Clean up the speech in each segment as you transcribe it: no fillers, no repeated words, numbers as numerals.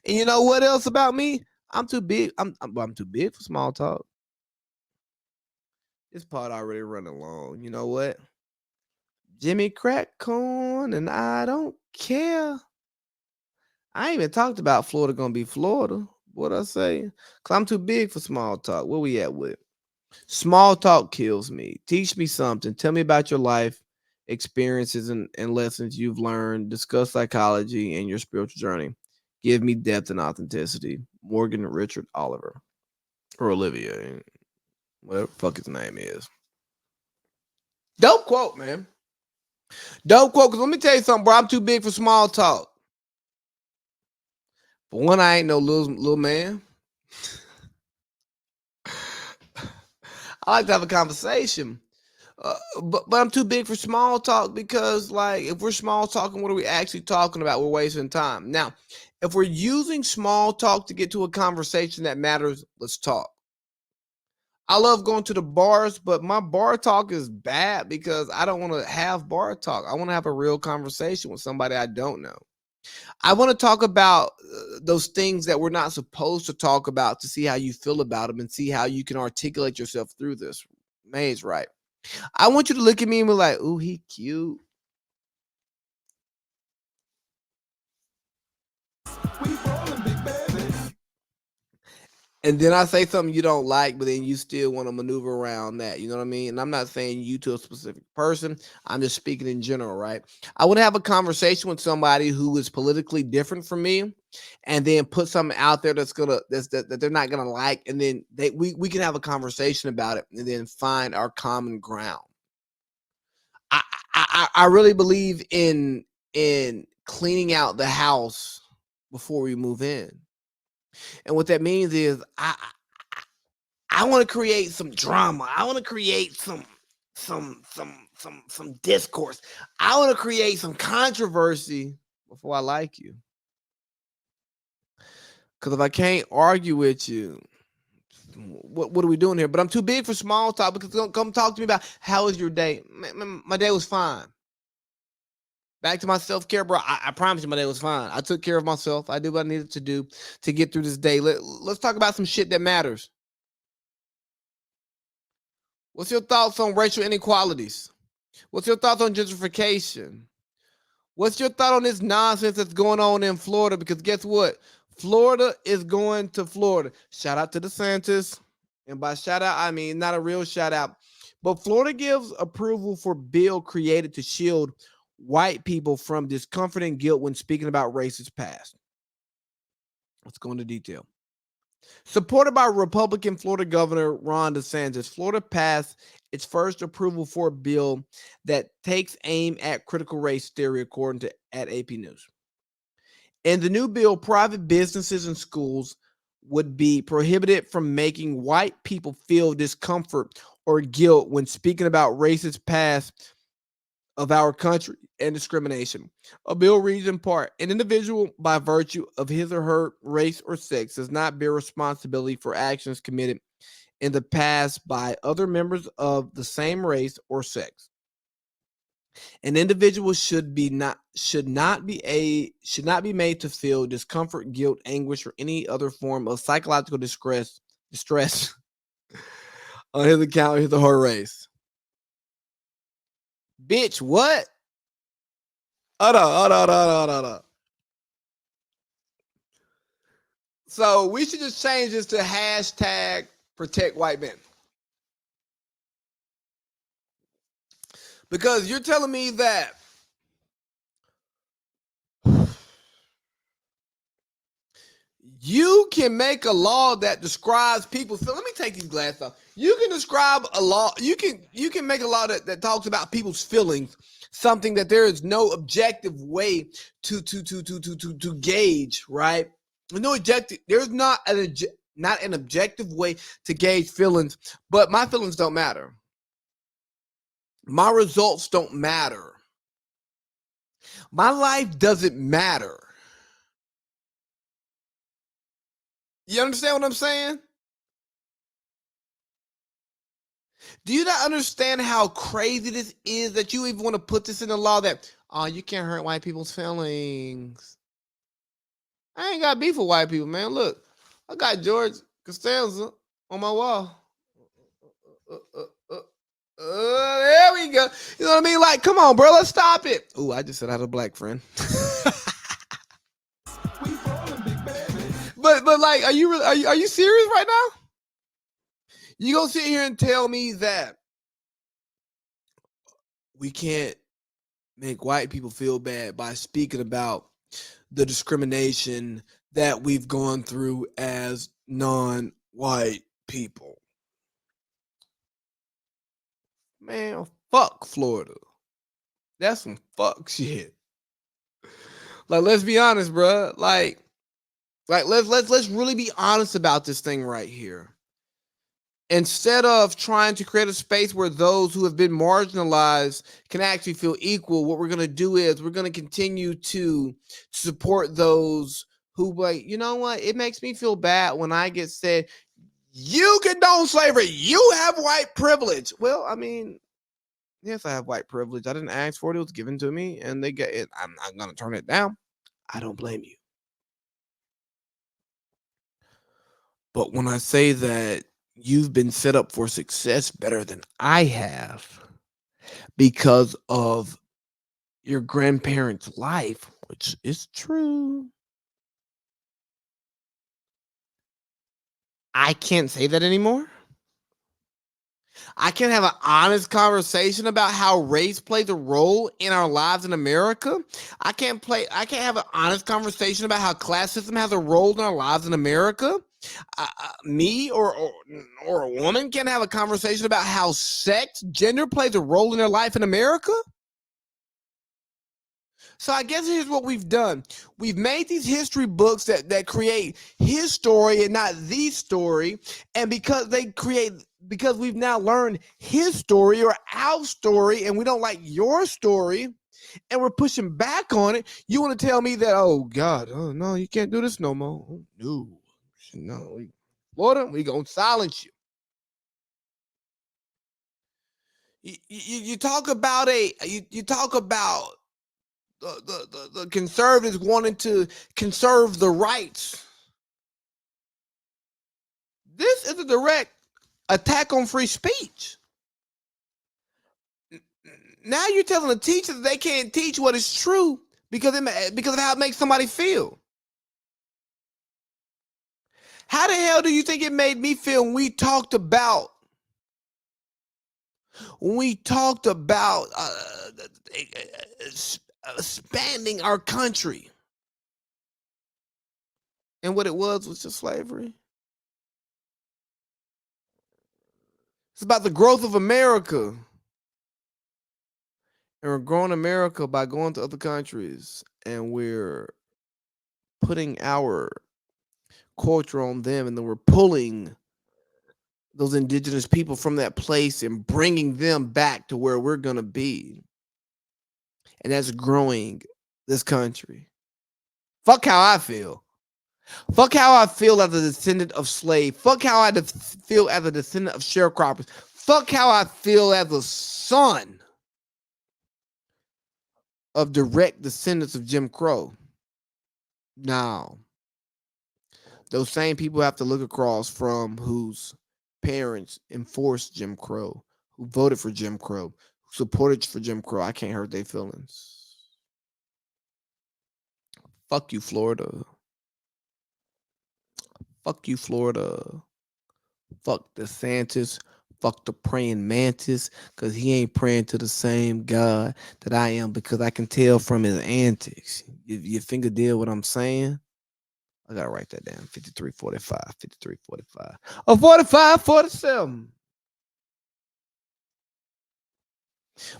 And you know what else about me? I'm too big. I'm too big for small talk. This part already running long. You know what? Jimmy crack corn, and I don't care. I ain't even talked about Florida gonna be Florida. What I say? Cause I'm too big for small talk. Where we at with? Small talk kills me. Teach me something. Tell me about your life experiences and lessons you've learned. Discuss psychology and your spiritual journey. Give me depth and authenticity. Morgan Richard Oliver or Olivia, whatever the fuck his name is. Dope quote, man. Dope quote. Cause let me tell you something, bro. I'm too big for small talk. But one, I ain't no little man. I like to have a conversation. But I'm too big for small talk because, like, if we're small talking, what are we actually talking about? We're wasting time. Now, if we're using small talk to get to a conversation that matters, let's talk. I love going to the bars, but my bar talk is bad because I don't want to have bar talk. I want to have a real conversation with somebody I don't know. I want to talk about those things that we're not supposed to talk about to see how you feel about them and see how you can articulate yourself through this. May's right. I want you to look at me and be like, "Ooh, he cute." And then I say something you don't like, but then you still want to maneuver around that. You know what I mean? And I'm not saying you to a specific person. I'm just speaking in general, right? I would have a conversation with somebody who is politically different from me, and then put something out there that they're not gonna like, and then we can have a conversation about it, and then find our common ground. I I really believe in cleaning out the house before we move in. And what that means is I want to create some drama. I want to create some discourse. I want to create some controversy before I like you. Cuz if I can't argue with you, what are we doing here? But I'm too big for small talk because come talk to me about how was your day? My day was fine. Back to my self care, bro. I promise you, my day was fine. I took care of myself. I did what I needed to do to get through this day. Let's talk about some shit that matters. What's your thoughts on racial inequalities? What's your thoughts on gentrification? What's your thought on this nonsense that's going on in Florida? Because guess what? Florida is going to Florida. Shout out to DeSantis. And by shout out, I mean not a real shout out. But Florida gives approval for bill created to shield white people from discomfort and guilt when speaking about racist past. Let's go into detail. Supported by Republican Florida Governor Ron DeSantis, Florida passed its first approval for a bill that takes aim at critical race theory, according to at AP News. In the new bill, private businesses and schools would be prohibited from making white people feel discomfort or guilt when speaking about racist past of our country and discrimination. A bill reads in part: an individual, by virtue of his or her race or sex, does not bear responsibility for actions committed in the past by other members of the same race or sex. An individual should not be made to feel discomfort, guilt, anguish, or any other form of psychological distress on his account of his or her race. Bitch, what? Hold on. So we should just change this to hashtag protect white men. Because you're telling me that you can make a law that describes people. So let me take these glasses off. You can describe a law. You can make a law that talks about people's feelings. Something that there is no objective way to gauge, right? No objective. There's not an objective way to gauge feelings, but my feelings don't matter. My results don't matter. My life doesn't matter. You understand what I'm saying? Do you not understand how crazy this is that you even want to put this in the law that, oh, you can't hurt white people's feelings? I ain't got beef with white people, man. Look, I got George Costanza on my wall. There we go. You know what I mean? Like, come on, bro. Let's stop it. Ooh, I just said I had a black friend. but like, are you serious right now? You gonna sit here and tell me that we can't make white people feel bad by speaking about the discrimination that we've gone through as non-white people? Man, fuck Florida. That's some fuck shit. Like, let's be honest, bro. Like let's really be honest about this thing right here. Instead of trying to create a space where those who have been marginalized can actually feel equal, what we're going to do is we're going to continue to support those who, like, you know what? It makes me feel bad when I get said, you condone slavery, you have white privilege. Well, I mean, yes, I have white privilege. I didn't ask for it. It was given to me, and they get it. I'm not going to turn it down. I don't blame you. But when I say that you've been set up for success better than I have because of your grandparents' life, which is true, I can't say that anymore. I can't have an honest conversation about how race plays a role in our lives in America. I can't have an honest conversation about how classism has a role in our lives in America. Me or a woman can have a conversation about how sex, gender plays a role in their life in America. So I guess here's what we've done. We've made these history books that create his story and not the story. And because we've now learned his story or our story, and we don't like your story, and we're pushing back on it, you want to tell me that, oh God, oh no, you can't do this no more. Oh, no. Florida, we gonna silence you. You talk about the conservatives wanting to conserve the rights. This is a direct attack on free speech. Now you're telling the teachers that they can't teach what is true because of how it makes somebody feel. How the hell do you think it made me feel when we talked about expanding our country? And what it was just slavery. It's about the growth of America. And we're growing America by going to other countries, and we're putting our culture on them, and then we're pulling those indigenous people from that place and bringing them back to where we're going to be. And that's growing this country. Fuck how I feel. Fuck how I feel as a descendant of slave. Fuck how I feel as a descendant of sharecroppers. Fuck how I feel as a son of direct descendants of Jim Crow. Now, those same people have to look across from whose parents enforced Jim Crow, who voted for Jim Crow, who supported for Jim Crow. I can't hurt their feelings. Fuck you, Florida. Fuck you, Florida. Fuck DeSantis. Fuck the praying mantis, because he ain't praying to the same God that I am, because I can tell from his antics. You finger deal what I'm saying? I gotta write that down. 5345, 5345. Oh, 4547.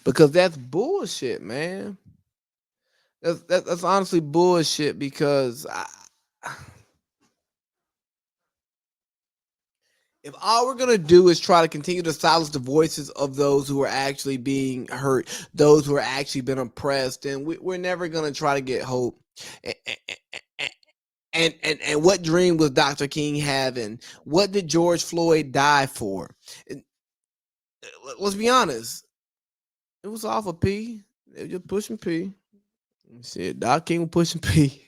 Because that's bullshit, man. That's honestly bullshit, because if all we're gonna do is try to continue to silence the voices of those who are actually being hurt, those who are actually been oppressed, then we're never gonna try to get hope. And what dream was Dr. King having? What did George Floyd die for? Let's be honest. It was off of P. They were just pushing P. Shit, Dr. King was pushing P.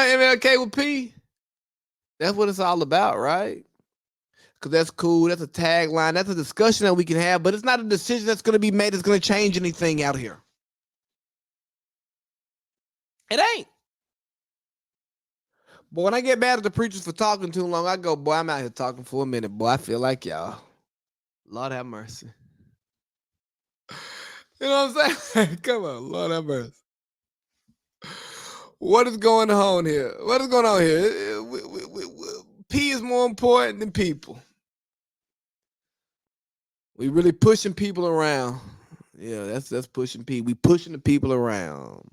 MLK with P? That's what it's all about, right? Because that's cool. That's a tagline. That's a discussion that we can have, but it's not a decision that's going to be made that's going to change anything out here. It ain't. But when I get mad at the preachers for talking too long, I go, boy, I'm out here talking for a minute. Boy, I feel like y'all. Lord have mercy. You know what I'm saying? Come on, Lord have mercy. What is going on here? What is going on here? P is more important than people. We really pushing people around. Yeah, that's pushing P. We pushing the people around.